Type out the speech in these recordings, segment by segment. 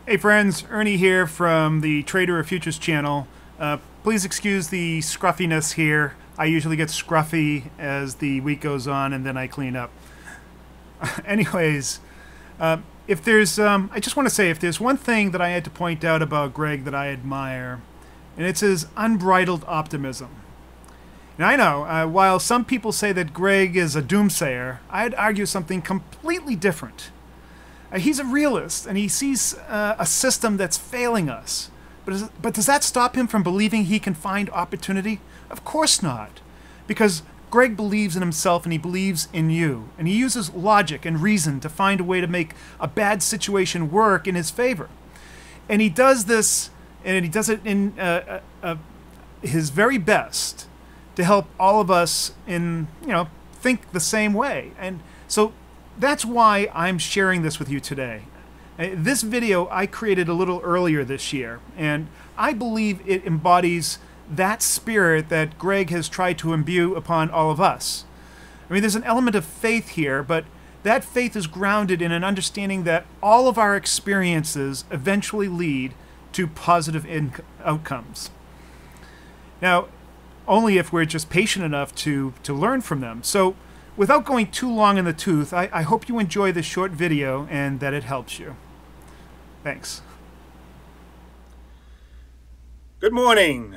Hey friends, Ernie here from the Trader of Futures channel. Please excuse the scruffiness here. I usually get scruffy as the week goes on and then I clean up. Anyways, if there's, I just want to say if there's one thing that I had to point out about Greg that I admire, and it's his unbridled optimism. And I know, while some people say that Greg is a doomsayer, I'd argue something completely different. He's a realist, and he sees a system that's failing us. But does that stop him from believing he can find opportunity? Of course not. Because Greg believes in himself and he believes in you. And he uses logic and reason to find a way to make a bad situation work in his favor. And he does this, and he does it in his very best to help all of us think the same way. And so that's why I'm sharing this with you today. This video I created a little earlier this year, and I believe it embodies that spirit that Greg has tried to imbue upon all of us. I mean, there's an element of faith here, but that faith is grounded in an understanding that all of our experiences eventually lead to positive outcomes. Now, only if we're just patient enough to learn from them. So, without going too long in the tooth, I hope you enjoy this short video and that it helps you. Thanks. Good morning.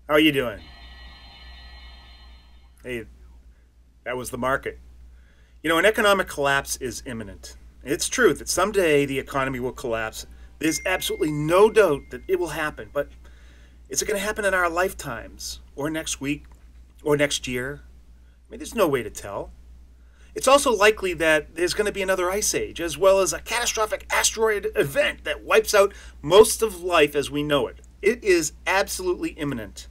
How are you doing? Hey, that was the market. You know, an economic collapse is imminent. It's true that someday the economy will collapse. There's absolutely no doubt that it will happen, but is it going to happen in our lifetimes, or next week, or next year? I mean, there's no way to tell. It's also likely that there's going to be another ice age, as well as a catastrophic asteroid event that wipes out most of life as we know it. It is absolutely imminent.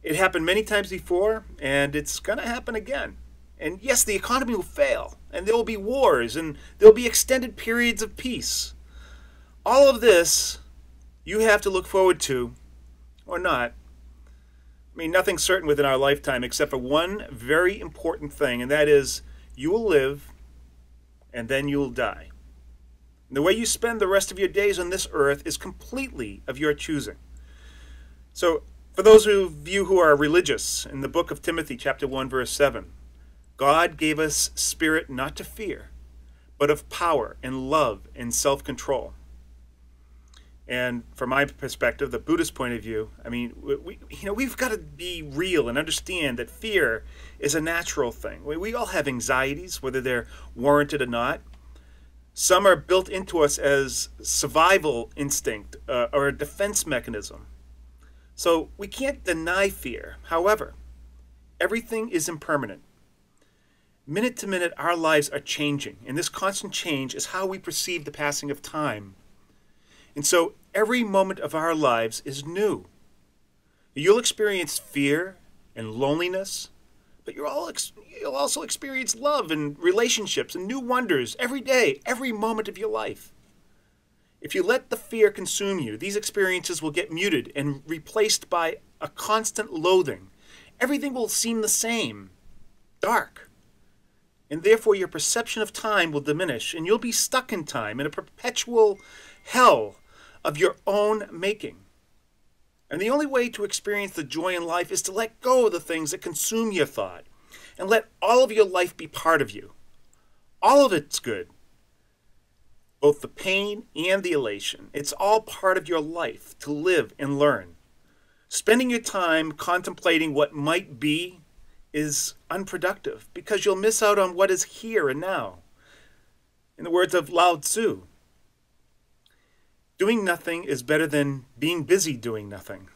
It happened many times before, and it's going to happen again. And yes, the economy will fail, and there will be wars, and there will be extended periods of peace. All of this you have to look forward to, or not. I mean, nothing's certain within our lifetime except for one very important thing, and that is you will live and then you will die. And the way you spend the rest of your days on this earth is completely of your choosing. So, for those of you who are religious, in the book of Timothy, chapter 1, verse 7, God gave us spirit not to fear, but of power and love and self-control. And from my perspective, the Buddhist point of view, I mean, we've got to be real and understand that fear is a natural thing. We all have anxieties, whether they're warranted or not. Some are built into us as survival instinct or a defense mechanism. So we can't deny fear. However, everything is impermanent. Minute to minute, our lives are changing, and this constant change is how we perceive the passing of time. And so every moment of our lives is new. You'll experience fear and loneliness, but you'll also experience love and relationships and new wonders every day, every moment of your life. If you let the fear consume you, these experiences will get muted and replaced by a constant loathing. Everything will seem the same, dark. And therefore your perception of time will diminish, and you'll be stuck in time in a perpetual hell of your own making. And the only way to experience the joy in life is to let go of the things that consume your thought and let all of your life be part of you. All of it's good. Both the pain and the elation. It's all part of your life to live and learn. Spending your time contemplating what might be is unproductive because you'll miss out on what is here and now. In the words of Lao Tzu, doing nothing is better than being busy doing nothing.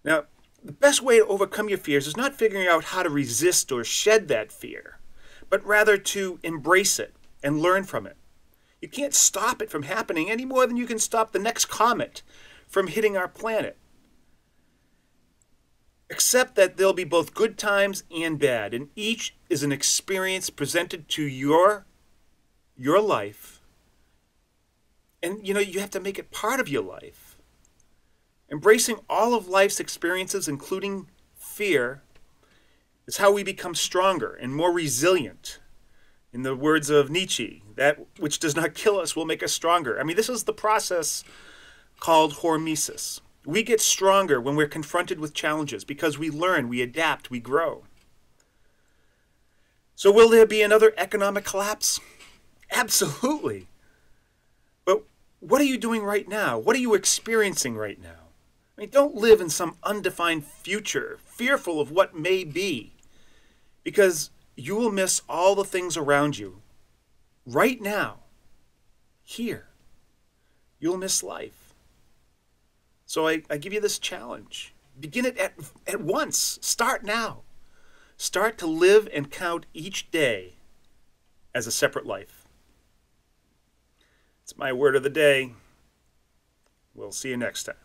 Now, the best way to overcome your fears is not figuring out how to resist or shed that fear, but rather to embrace it and learn from it. You can't stop it from happening any more than you can stop the next comet from hitting our planet. Accept that there'll be both good times and bad, and each is an experience presented to your life. And, you have to make it part of your life. Embracing all of life's experiences, including fear, is how we become stronger and more resilient. In the words of Nietzsche, that which does not kill us will make us stronger. I mean, this is the process called hormesis. We get stronger when we're confronted with challenges because we learn, we adapt, we grow. So will there be another economic collapse? Absolutely. But what are you doing right now? What are you experiencing right now? I mean, don't live in some undefined future, fearful of what may be, because you will miss all the things around you right now, here. You'll miss life. So I give you this challenge. Begin it at once. Start now. Start to live and count each day as a separate life. It's my word of the day. We'll see you next time.